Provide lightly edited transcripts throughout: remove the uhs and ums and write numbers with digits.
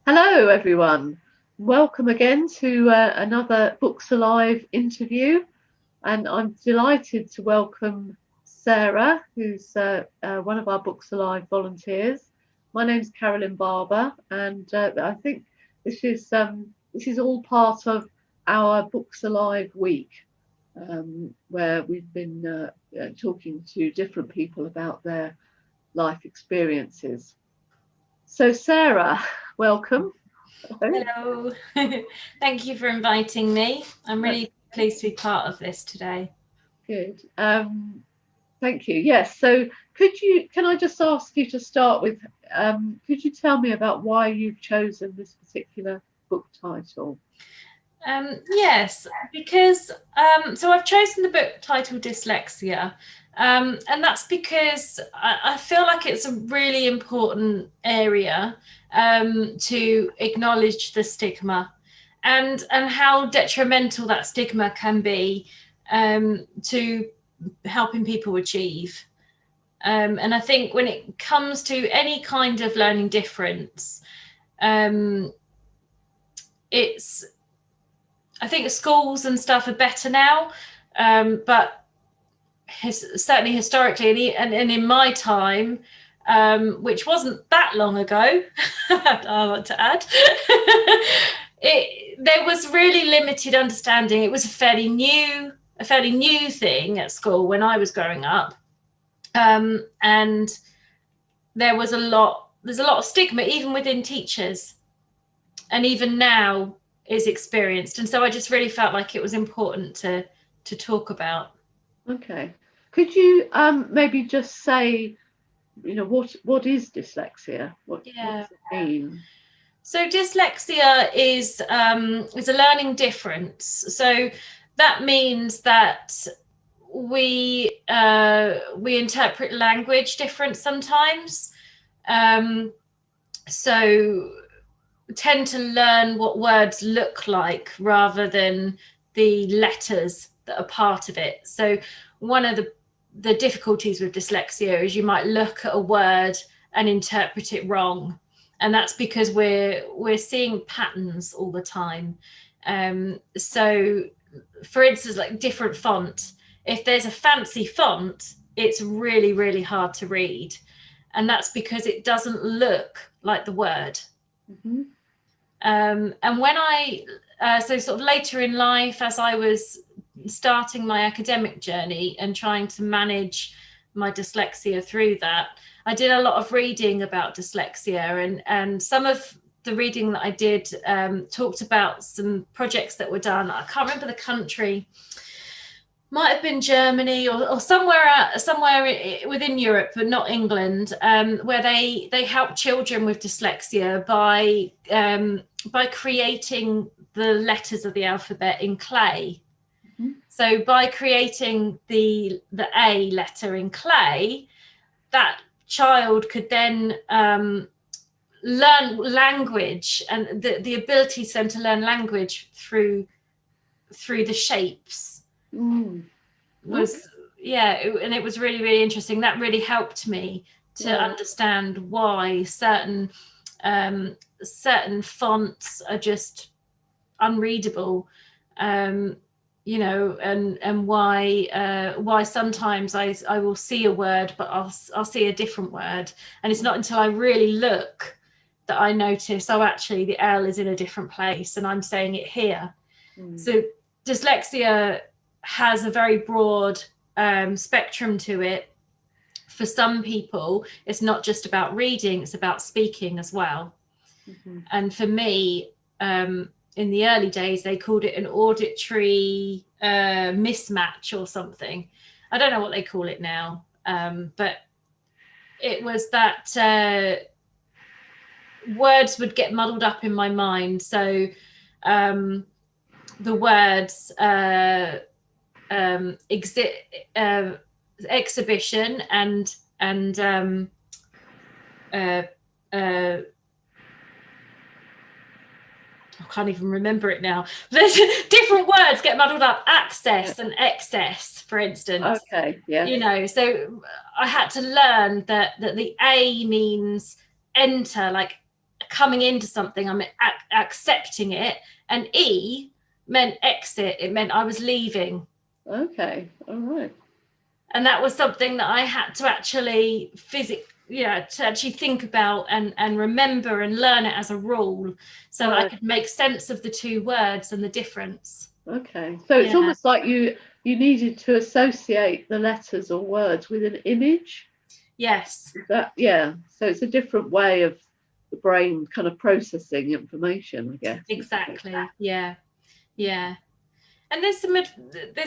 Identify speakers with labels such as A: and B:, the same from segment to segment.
A: Hello, everyone. Welcome again to another Books Alive interview. And I'm delighted to welcome Sarah, who's one of our Books Alive volunteers. My name's Carolyn Barber, and I think this is all part of our Books Alive week, where we've been talking to different people about their life experiences. So, Sarah, welcome.
B: Hello. Thank you for inviting me. I'm really pleased to be part of this today.
A: Good. Thank you. Yes. So, can I just ask you to start with, could you tell me about why you've chosen this particular book title?
B: Yes, because so I've chosen the book title Dyslexia, and that's because I feel like it's a really important area to acknowledge the stigma and how detrimental that stigma can be to helping people achieve. And I think when it comes to any kind of learning difference, it's I think schools and stuff are better now, but certainly historically and in my time, which wasn't that long ago, I want to add, there was really limited understanding. It was a fairly new thing at school when I was growing up, and there's a lot of stigma even within teachers, and even now is experienced, and so I just really felt like it was important to talk about.
A: Okay. Could you maybe just say, what is dyslexia? What
B: Yeah.
A: does it mean?
B: So dyslexia is a learning difference. So that means that we interpret language different sometimes. So tend to learn what words look like rather than the letters that are part of it. So one of the difficulties with dyslexia is you might look at a word and interpret it wrong, and that's because we're seeing patterns all the time. So for instance, like different font, if there's a fancy font, it's really hard to read, and that's because it doesn't look like the word.
A: Mm-hmm.
B: And when so sort of later in life, as I was starting my academic journey and trying to manage my dyslexia through that, I did a lot of reading about dyslexia, and some of the reading that I did talked about some projects that were done. I can't remember the country. Might have been Germany or somewhere within Europe, but not England, where they help children with dyslexia by creating the letters of the alphabet in clay.
A: Mm-hmm.
B: So by creating the A letter in clay, that child could then learn language, and the ability to them to learn language through the shapes.
A: Mm.
B: Was and it was really interesting. That really helped me to understand why certain fonts are just unreadable, and why sometimes I will see a word but I'll see a different word, and it's not until I really look that I notice, oh, actually the L is in a different place and I'm saying it here. So dyslexia has a very broad spectrum to it. For some people, it's not just about reading, it's about speaking as well.
A: Mm-hmm.
B: And for me, in the early days, they called it an auditory mismatch or something. I don't know what they call it now, but it was that words would get muddled up in my mind. So the words exhibition and I can't even remember it now. There's different words get muddled up. Access and excess, for instance.
A: Okay. Yeah.
B: So I had to learn that the A means enter, like coming into something, I'm accepting it. And E meant exit. It meant I was leaving.
A: Okay, all right.
B: And that was something that I had to actually to actually think about and remember and learn it as a rule, so that I could make sense of the two words and the difference.
A: Okay, so it's almost like you needed to associate the letters or words with an image.
B: Yes.
A: So it's a different way of the brain kind of processing information, I guess.
B: Exactly. Yeah. And there's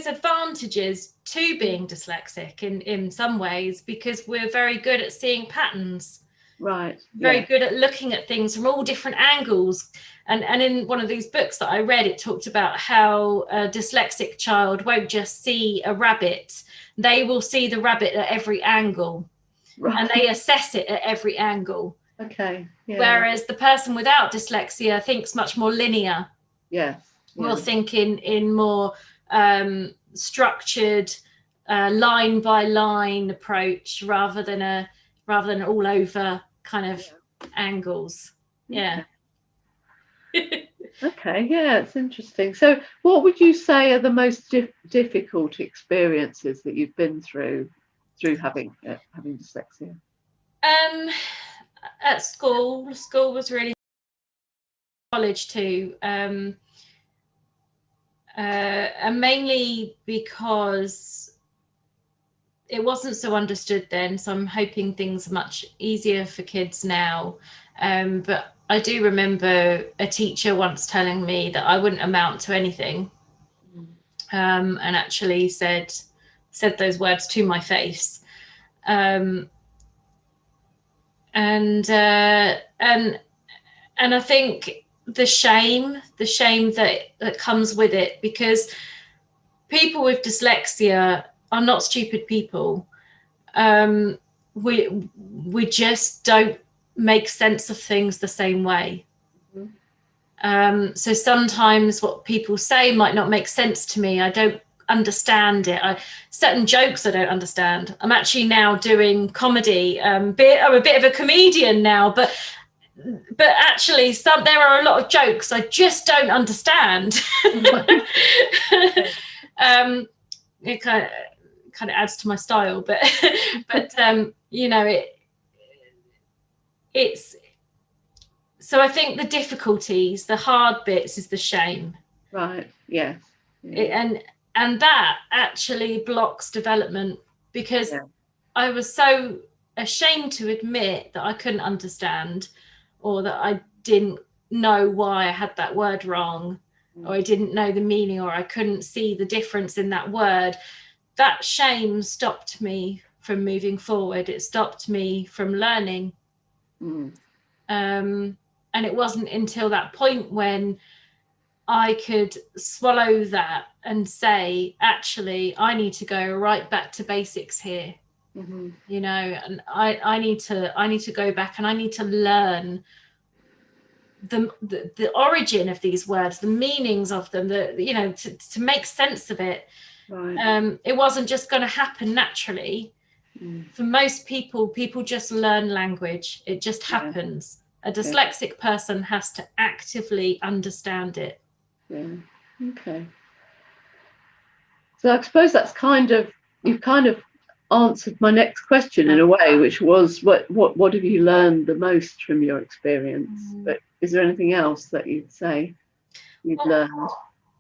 B: advantages to being dyslexic in some ways, because we're very good at seeing patterns.
A: Right.
B: Very good at looking at things from all different angles. And in one of these books that I read, it talked about how a dyslexic child won't just see a rabbit. They will see the rabbit at every angle. Right. And they assess it at every angle.
A: Okay. Yeah.
B: Whereas the person without dyslexia thinks much more linear.
A: Yes.
B: We'll think in more structured, line by line approach, rather than all over kind of angles. Yeah.
A: Okay. Yeah, it's interesting. So, what would you say are the most difficult experiences that you've been through having dyslexia?
B: At school was really, college too. And mainly because it wasn't so understood then, so I'm hoping things are much easier for kids now. But I do remember a teacher once telling me that I wouldn't amount to anything, and actually said those words to my face. And I think the shame that comes with it, because people with dyslexia are not stupid people. We just don't make sense of things the same way. So sometimes what people say might not make sense to me. I don't understand it. Certain jokes I don't understand. I'm actually now doing comedy. I'm a bit of a comedian now, but actually there are a lot of jokes I just don't understand. It kind of adds to my style, but it's so I think the difficulties, the hard bits, is the shame.
A: Right. Yes.
B: And that actually blocks development, because I was so ashamed to admit that I couldn't understand, or that I didn't know why I had that word wrong, or I didn't know the meaning, or I couldn't see the difference in that word. That shame stopped me from moving forward. It stopped me from learning. And it wasn't until that point when I could swallow that and say, actually, I need to go right back to basics here. And I need to go back, and I need to learn the origin of these words, the meanings of them, to make sense of it. Right. It wasn't just going to happen naturally. For most people just learn language. It just happens. A dyslexic person has to actively understand it.
A: Yeah. Okay. So I suppose that's you've kind of answered my next question in a way, which was what have you learned the most from your experience? But is there anything else that you'd say you've learned?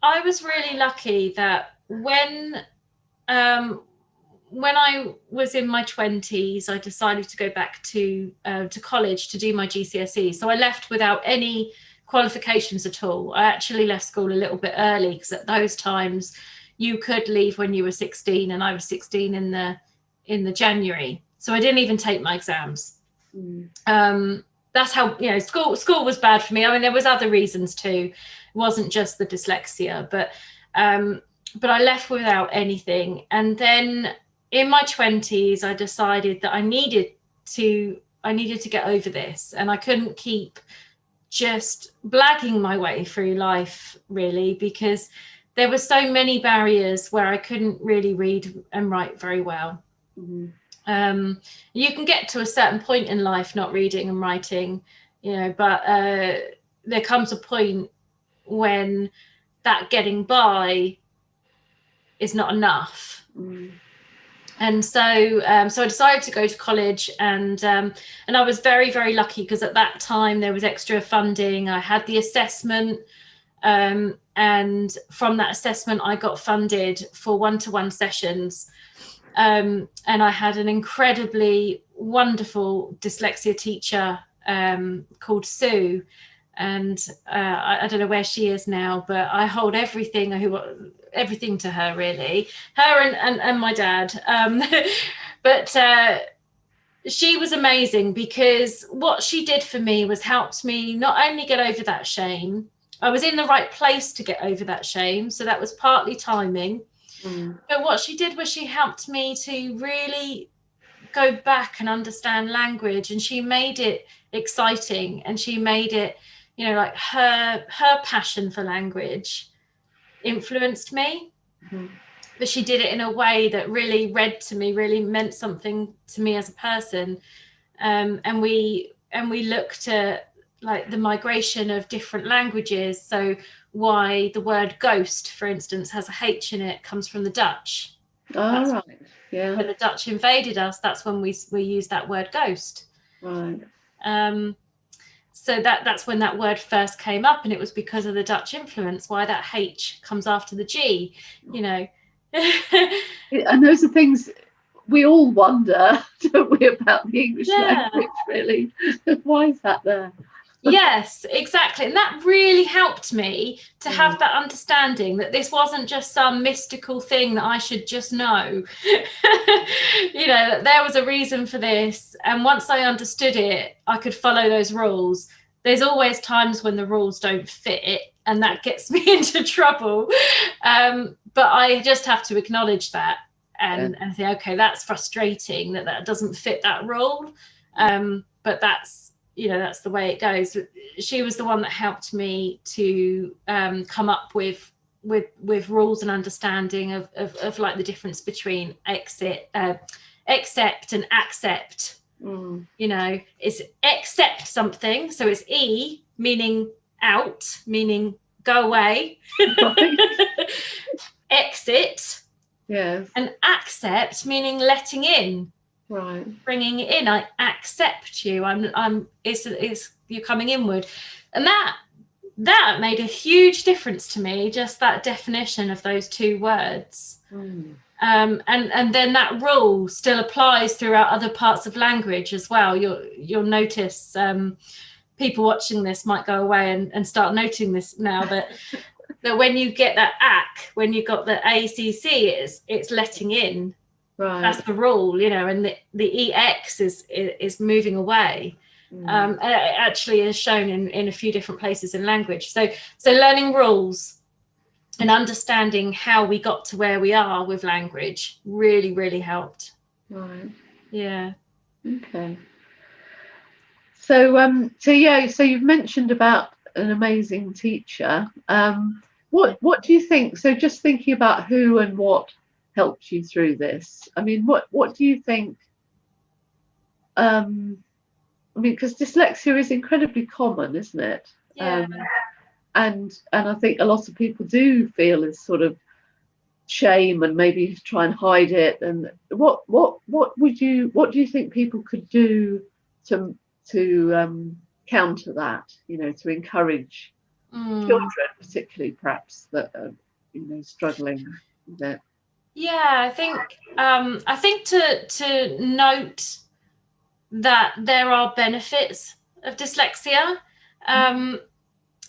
B: I was really lucky that when I was in my 20s, I decided to go back to college to do my GCSE. So I left without any qualifications at all. I actually left school a little bit early, because at those times you could leave when you were 16, and I was 16 in the January. So I didn't even take my exams. That's how, school was bad for me. I mean, there was other reasons too. It wasn't just the dyslexia, but I left without anything. And then in my 20s, I decided that I needed to get over this, and I couldn't keep just blagging my way through life, really, because there were so many barriers where I couldn't really read and write very well. You can get to a certain point in life not reading and writing, but there comes a point when that getting by is not enough. And so so I decided to go to college, and I was very, very lucky, because at that time there was extra funding. I had the assessment, and from that assessment I got funded for one-to-one sessions, and I had an incredibly wonderful dyslexia teacher called Sue, and I don't know where she is now, but I hold everything to her, really, her and my dad. But she was amazing, because what she did for me was helped me not only get over that shame. I was in the right place to get over that shame, so that was partly timing. But what she did was she helped me to really go back and understand language, and she made it exciting, and she made it, like her passion for language influenced me. But she did it in a way that really read to me, really meant something to me as a person. And we looked at like the migration of different languages. So why the word ghost, for instance, has a H in it, comes from the Dutch.
A: Oh, right. Yeah.
B: When the Dutch invaded us, that's when we used that word ghost.
A: Right.
B: So that's when that word first came up, and it was because of the Dutch influence, why that H comes after the G,
A: And those are things we all wonder, don't we, about the English language, really? Why is that there?
B: Yes, exactly. And that really helped me to have that understanding that this wasn't just some mystical thing that I should just know. That there was a reason for this. And once I understood it, I could follow those rules. There's always times when the rules don't fit, and that gets me into trouble. But I just have to acknowledge that and think, okay, that's frustrating that doesn't fit that rule. But that's the way it goes. She was the one that helped me to come up with rules and understanding of like the difference between accept and accept. It's accept something, so it's E meaning out, meaning go away. Exit.
A: Yes.
B: And accept meaning letting in.
A: Right.
B: Bringing it in. I accept you. It's you're coming inward. And that made a huge difference to me, just that definition of those two words. And then that rule still applies throughout other parts of language as well. You'll notice people watching this might go away and start noting this now, that when you get that ACK, when you got the ACC, it's letting in. Right. That's the rule, and the EX is moving away. It actually is shown in a few different places in language. So learning rules and understanding how we got to where we are with language really, really helped.
A: Right.
B: Yeah.
A: Okay. So you've mentioned about an amazing teacher. What do you think? So just thinking about who and what helped you through this. I mean, what do you think? Because dyslexia is incredibly common, isn't it?
B: Yeah.
A: And I think a lot of people do feel this sort of shame and maybe try and hide it. And what do you think people could do to counter that? To encourage children, particularly perhaps, that are struggling with it.
B: Yeah, I think to note that there are benefits of dyslexia,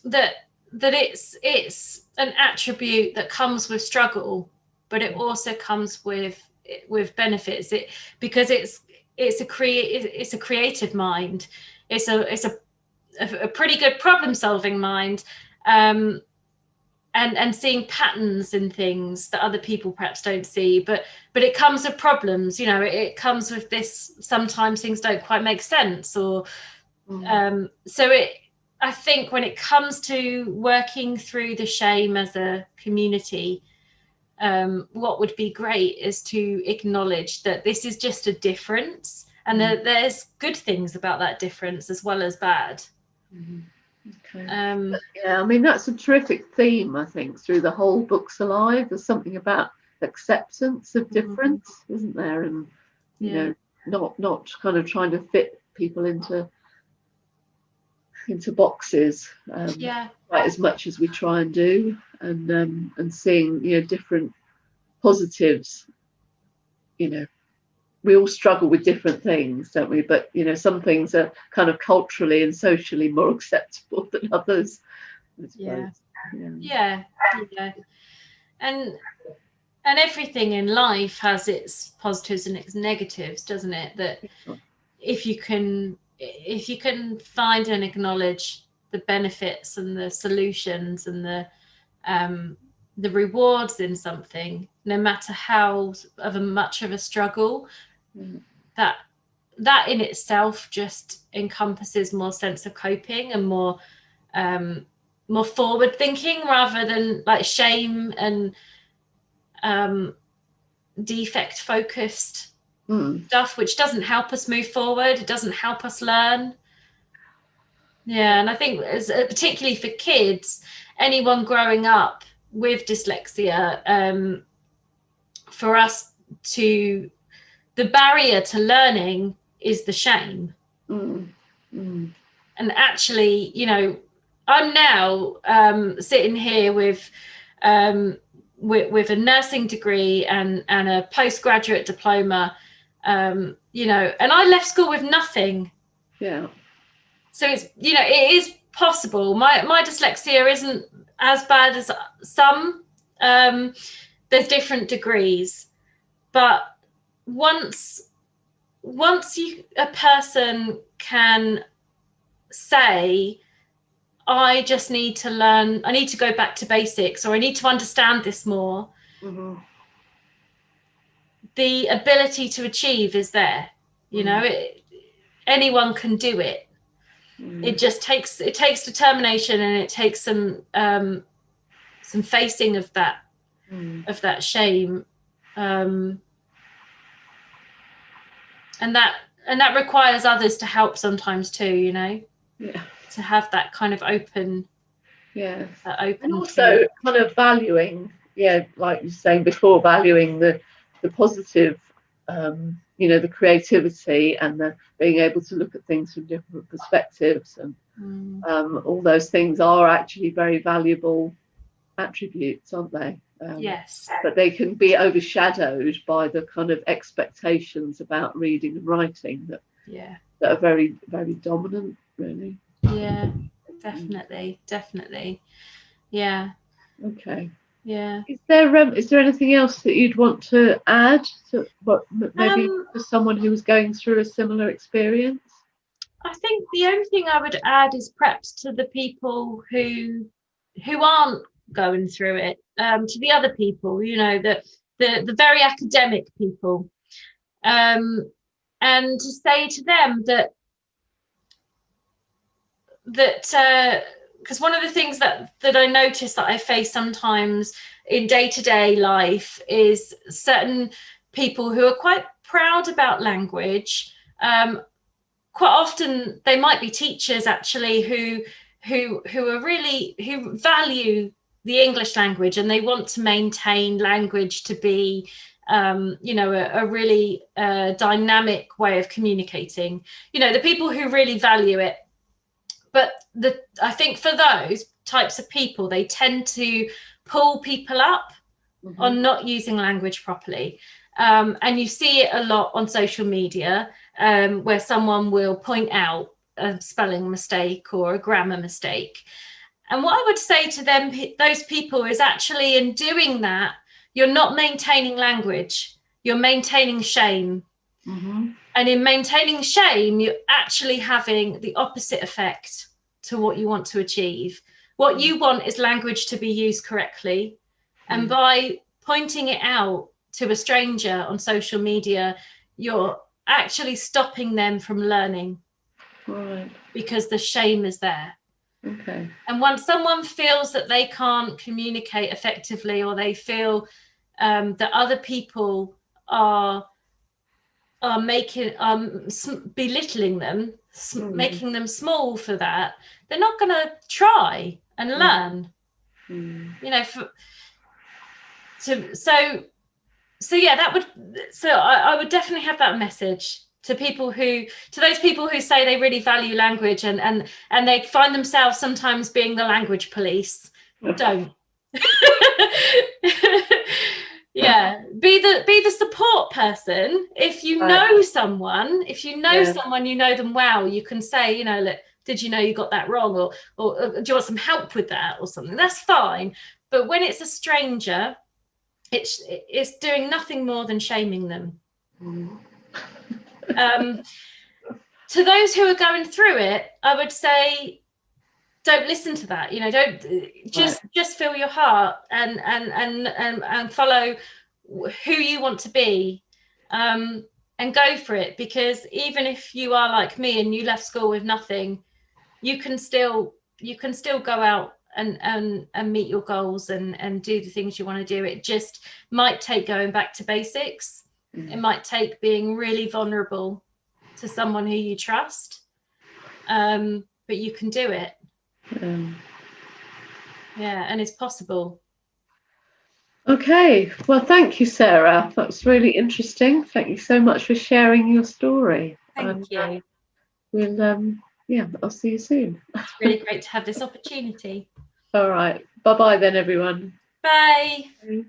B: that it's an attribute that comes with struggle, but it also comes with benefits. Because it's a creative mind. It's a pretty good problem-solving mind. And seeing patterns in things that other people perhaps don't see, but it comes with problems. It comes with this. Sometimes things don't quite make sense, or I think when it comes to working through the shame as a community, what would be great is to acknowledge that this is just a difference, and that there's good things about that difference as well as bad.
A: Okay. Yeah, I mean, that's a terrific theme, I think, through the whole Books Alive. There's something about acceptance of difference, isn't there? And, you know, not kind of trying to fit people into boxes quite as much as we try and do, and seeing, you know, different positives. You know, we all struggle with different things, don't we? But, you know, some things are kind of culturally and socially more acceptable than others, I suppose.
B: Yeah. And everything in life has its positives and its negatives, doesn't it? That if you can find and acknowledge the benefits and the solutions and the rewards in something, no matter how much of a struggle, that in itself just encompasses more sense of coping and more forward thinking, rather than like shame and defect focused stuff, which doesn't help us move forward. It doesn't help us learn. And I think particularly for kids, anyone growing up with dyslexia, for us the barrier to learning is the shame. And actually, you know, I'm now sitting here with a nursing degree and a postgraduate diploma, you know, and I left school with nothing. So it's, you know, it is possible. My dyslexia isn't as bad as some. There's different degrees, but once a person can say, I just need to learn, I need to go back to basics, or I need to understand this more, the ability to achieve is there. You know, anyone can do it. It just takes determination, and it takes some facing of that shame, and that requires others to help sometimes too, you know. To have that kind of open, and also
A: kind of valuing, like you were saying before, valuing the positive, you know, the creativity and the being able to look at things from different perspectives, and all those things are actually very valuable attributes, aren't they?
B: Yes.
A: But they can be overshadowed by the kind of expectations about reading and writing that are very, very dominant, really.
B: Yeah, definitely. Yeah.
A: Okay.
B: Yeah.
A: Is there anything else that you'd want to add to what maybe for someone who was going through a similar experience?
B: I think the only thing I would add is perhaps to the people who aren't going through it, to the other people, you know, the very academic people, and to say to them that because one of the things that I notice that I face sometimes in day-to-day life is certain people who are quite proud about language. Quite often they might be teachers actually who value the English language, and they want to maintain language to be you know, a really dynamic way of communicating. You know, the people who really value it. But I think for those types of people, they tend to pull people up on not using language properly. And you see it a lot on social media, where someone will point out a spelling mistake or a grammar mistake. And what I would say to them, those people, is actually in doing that, you're not maintaining language, you're maintaining shame. And in maintaining shame, you're actually having the opposite effect to what you want to achieve. What you want is language to be used correctly. And by pointing it out to a stranger on social media, you're actually stopping them from learning. Because the shame is there. And once someone feels that they can't communicate effectively, or they feel that other people are are making belittling them, making them small for that, they're not going to try and learn. You know, so yeah, that would, so I would definitely have that message to those people who say they really value language and they find themselves sometimes being the language police. Don't. Yeah, be the support person. If you know someone, you know them well, you can say, you know, look, did you know you got that wrong, or do you want some help with that or something? That's fine. But when it's a stranger, it's doing nothing more than shaming them. To those who are going through it, I would say, don't listen to that. You know, don't just feel your heart and follow who you want to be, and go for it. Because even if you are like me and you left school with nothing, you can still go out and meet your goals and do the things you want to do. It just might take going back to basics. It might take being really vulnerable to someone who you trust, but you can do it. Yeah, and it's possible.
A: Okay, well, thank you, Sarah. That was really interesting. Thank you so much for sharing your story.
B: Thank you.
A: I'll see you soon.
B: It's really great to have this opportunity.
A: All right, bye-bye then, everyone.
B: Bye.
A: Bye.